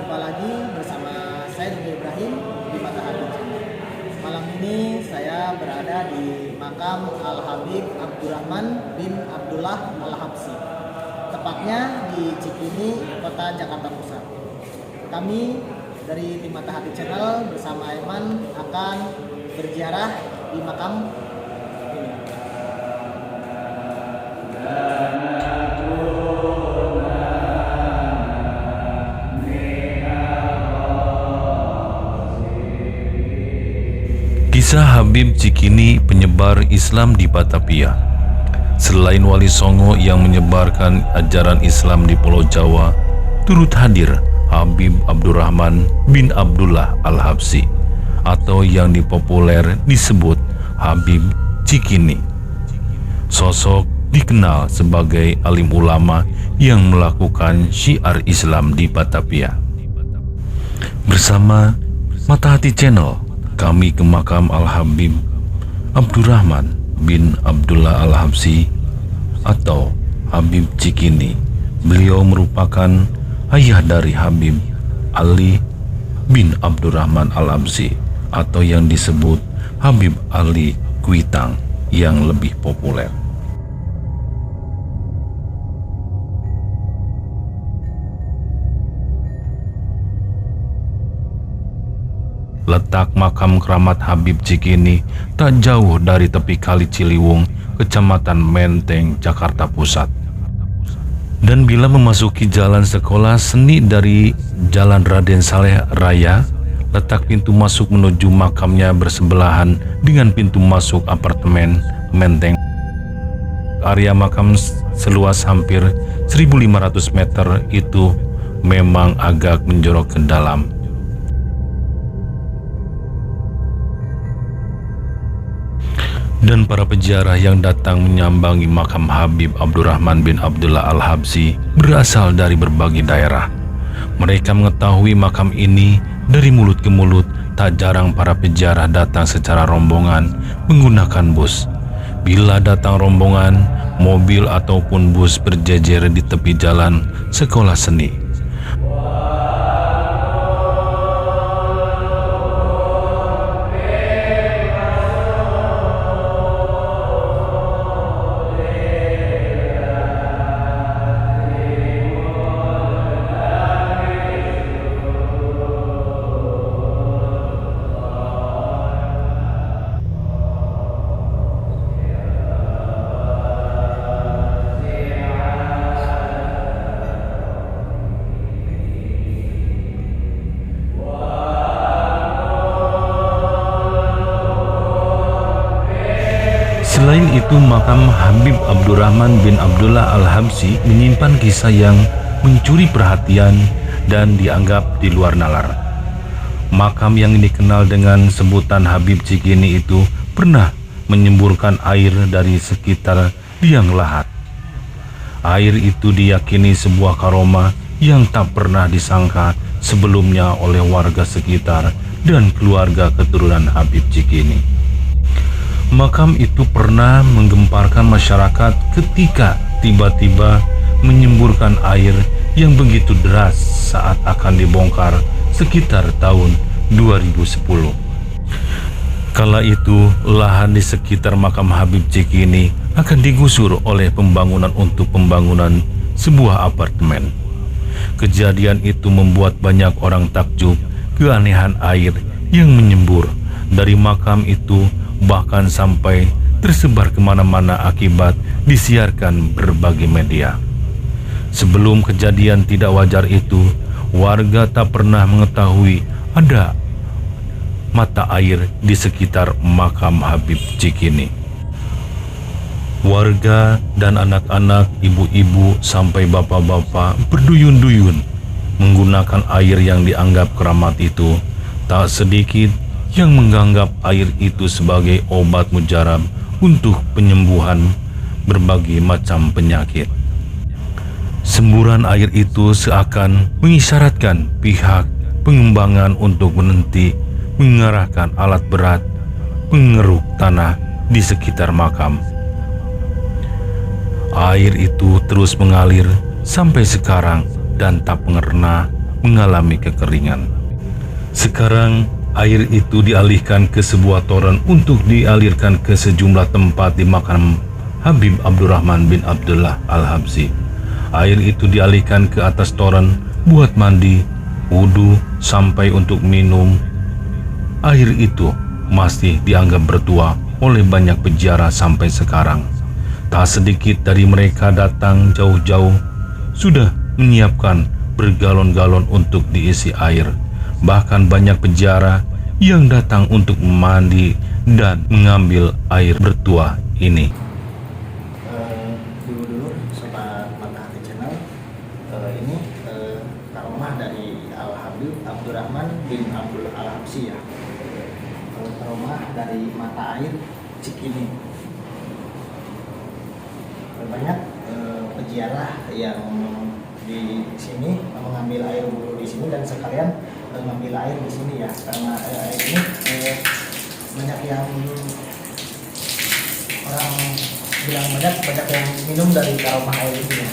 Jumpa lagi bersama saya Dede Ibrahim di Mata Habib Channel. Malam ini saya berada di makam Al-Habib Abdurrahman bin Abdullah Al-Habsyi, tepatnya di Cikini, Kota Jakarta Pusat. Kami dari tim Mata Habib Channel bersama Aiman akan berziarah di makam ini. Kisah Habib Cikini, penyebar Islam di Batavia. Selain Wali Songo yang menyebarkan ajaran Islam di Pulau Jawa, turut hadir Habib Abdurrahman bin Abdullah Al-Habsyi atau yang dipopuler disebut Habib Cikini. Sosok dikenal sebagai alim ulama yang melakukan syiar Islam di Batavia. Bersama Mata Hati Channel, kami ke makam Al-Habib Abdurrahman bin Abdullah Al-Habsyi atau Habib Cikini. Beliau merupakan ayah dari Habib Ali bin Abdurrahman Al-Habsyi atau yang disebut Habib Ali Kuitang yang lebih populer. Letak makam keramat Habib Cikini tak jauh dari tepi Kali Ciliwung, Kecamatan Menteng, Jakarta Pusat. Dan bila memasuki jalan sekolah seni dari Jalan Raden Saleh Raya, letak pintu masuk menuju makamnya bersebelahan dengan pintu masuk apartemen Menteng. Area makam seluas hampir 1.500 meter itu memang agak menjorok ke dalam. Dan para peziarah yang datang menyambangi makam Habib Abdurrahman bin Abdullah Al-Habsyi berasal dari berbagai daerah. Mereka mengetahui makam ini dari mulut ke mulut. Tak jarang para peziarah datang secara rombongan menggunakan bus. Bila datang rombongan, mobil ataupun bus berjejer di tepi jalan sekolah seni. Selain itu, makam Habib Abdurrahman bin Abdullah Al-Habsyi menyimpan kisah yang mencuri perhatian dan dianggap di luar nalar. Makam yang dikenal dengan sebutan Habib Cikini itu pernah menyemburkan air dari sekitar liang lahat. Air itu diyakini sebuah karomah yang tak pernah disangka sebelumnya oleh warga sekitar dan keluarga keturunan Habib Cikini. Makam itu pernah menggemparkan masyarakat ketika tiba-tiba menyemburkan air yang begitu deras saat akan dibongkar sekitar tahun 2010. Kala itu, lahan di sekitar makam Habib Cikini akan digusur oleh pembangunan untuk pembangunan sebuah apartemen. Kejadian itu membuat banyak orang takjub keanehan air yang menyembur dari makam itu, bahkan sampai tersebar kemana-mana akibat disiarkan berbagai media. Sebelum kejadian tidak wajar itu, warga tak pernah mengetahui ada mata air di sekitar makam Habib Cikini. Warga dan anak-anak, ibu-ibu sampai bapak-bapak berduyun-duyun menggunakan air yang dianggap keramat itu. Tak sedikit yang menganggap air itu sebagai obat mujarab untuk penyembuhan berbagai macam penyakit. Semburan air itu seakan mengisyaratkan pihak pengembangan untuk berhenti mengerahkan alat berat pengeruk tanah di sekitar makam. Air itu terus mengalir sampai sekarang dan tak pernah mengalami kekeringan. Sekarang air itu dialihkan ke sebuah toren untuk dialirkan ke sejumlah tempat di makam Habib Abdurrahman bin Abdullah Al-Habsyi. Air itu dialihkan ke atas toren buat mandi, wudhu, sampai untuk minum. Air itu masih dianggap bertuah oleh banyak peziarah sampai sekarang. Tak sedikit dari mereka datang jauh-jauh, sudah menyiapkan bergalon-galon untuk diisi air. Bahkan banyak peziarah yang datang untuk mandi dan mengambil air bertuah ini. Dulu sobat Mata Hati Channel, ini karomah dari Al Habib Abdurrahman bin Abdullah Al-Habsyi ya. Karomah dari mata air Cikini. Banyak peziarah yang di sini mengambil air wudhu di sini dan sekalian mengambil air di sini ya, karena air ini banyak yang orang bilang banyak yang minum dari karomah air ini ya.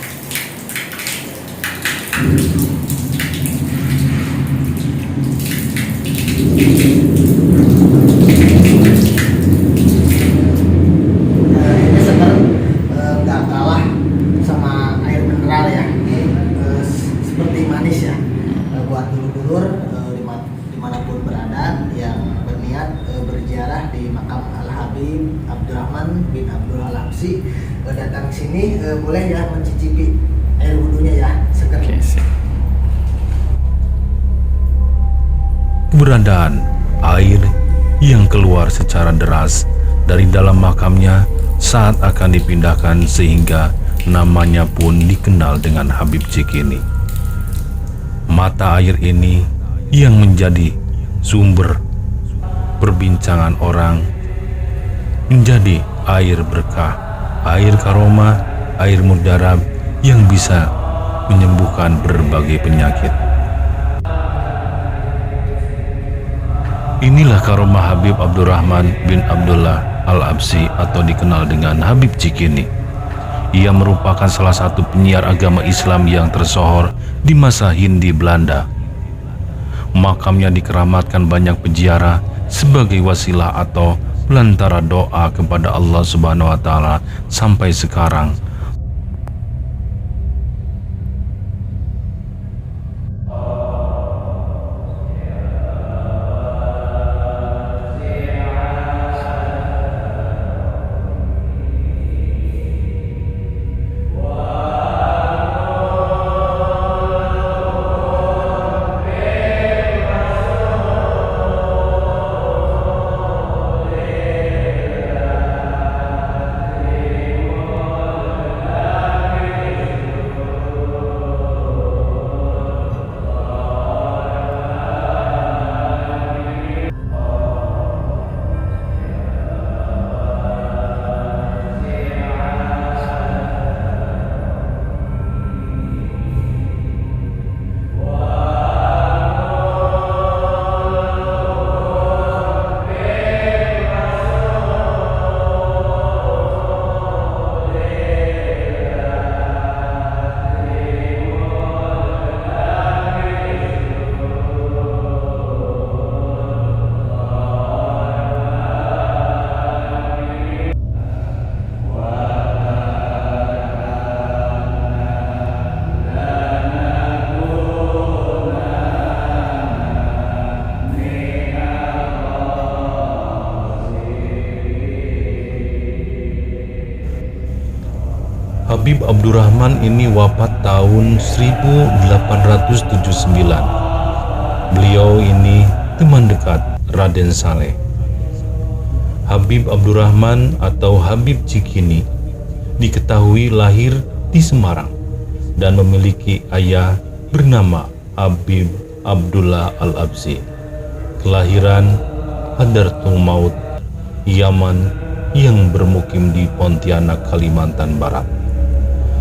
Ini seger, nggak kalah sama air mineral ya. Seperti manis ya. Buat dulur-dulur dimanapun berada yang berniat berziarah di makam Al Habib Abdurrahman bin Abdullah Al-Habsyi, datang sini boleh ya mencicipi air wudhunya ya, seger. Keberadaan air yang keluar secara deras dari dalam makamnya saat akan dipindahkan sehingga namanya pun dikenal dengan Habib Cikini. Mata air ini yang menjadi sumber perbincangan orang, menjadi air berkah, air karomah, air mujarab yang bisa menyembuhkan berbagai penyakit. Inilah karomah Habib Abdurrahman bin Abdullah Al-Habsyi atau dikenal dengan Habib Cikini. Ia merupakan salah satu penyiar agama Islam yang tersohor di masa Hindia Belanda. Makamnya dikeramatkan banyak peziarah sebagai wasilah atau pelantara doa kepada Allah Subhanahu wa Ta'ala sampai sekarang. Habib Abdurrahman ini wafat tahun 1879. Beliau ini teman dekat Raden Saleh. Habib Abdurrahman atau Habib Cikini diketahui lahir di Semarang dan memiliki ayah bernama Habib Abdullah Al-Habsyi. Kelahiran Hadratul Maut, Yaman, yang bermukim di Pontianak, Kalimantan Barat.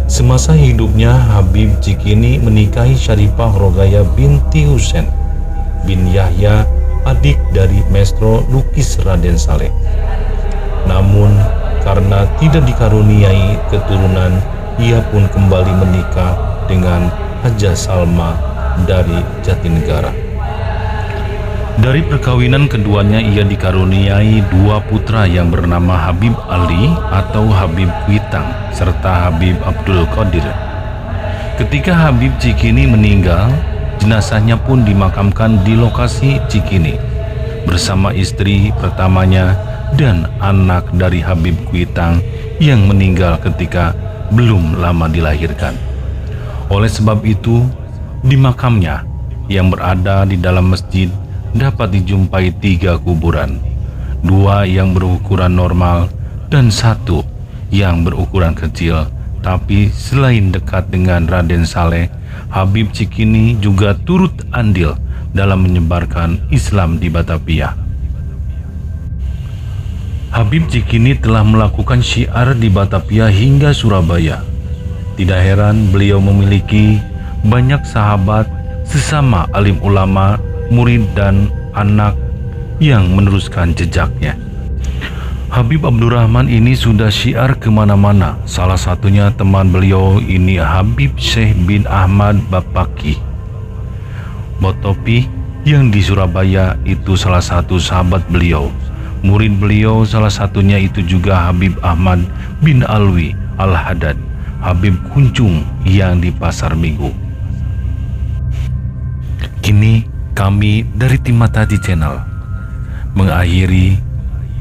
Semasa hidupnya, Habib Cikini menikahi Syarifah Rogaya binti Husain bin Yahya, adik dari Maestro lukis Raden Saleh. Namun, karena tidak dikaruniai keturunan, ia pun kembali menikah dengan Hajah Salma dari Jatinegara. Dari perkawinan keduanya ia dikaruniai 2 putra yang bernama Habib Ali atau Habib Kuitang serta Habib Abdul Qadir. Ketika Habib Cikini meninggal, jenazahnya pun dimakamkan di lokasi Cikini bersama istri pertamanya dan anak dari Habib Kuitang yang meninggal ketika belum lama dilahirkan. Oleh sebab itu, di makamnya yang berada di dalam masjid dapat dijumpai 3 kuburan, 2 yang berukuran normal dan 1 yang berukuran kecil. Tapi selain dekat dengan Raden Saleh, Habib Cikini juga turut andil dalam menyebarkan Islam di Batavia. Habib Cikini telah melakukan syiar di Batavia hingga Surabaya. Tidak heran beliau memiliki banyak sahabat sesama alim ulama, murid dan anak yang meneruskan jejaknya. Habib Abdurrahman ini sudah syiar kemana-mana. Salah satunya teman beliau ini Habib Syekh bin Ahmad Bapaki Botopi yang di Surabaya itu salah satu sahabat beliau. Murid beliau salah satunya itu juga Habib Ahmad bin Alwi Al-Haddad, Habib Kuncung yang di Pasar Minggu. Kini kami dari tim Mataji Channel mengakhiri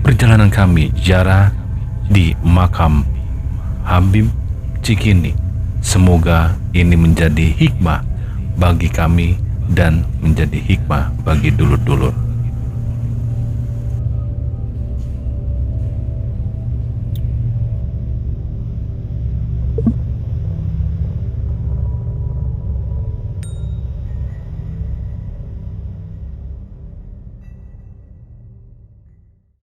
perjalanan kami ziarah di makam Habib Cikini. Semoga ini menjadi hikmah bagi kami dan menjadi hikmah bagi dulur-dulur.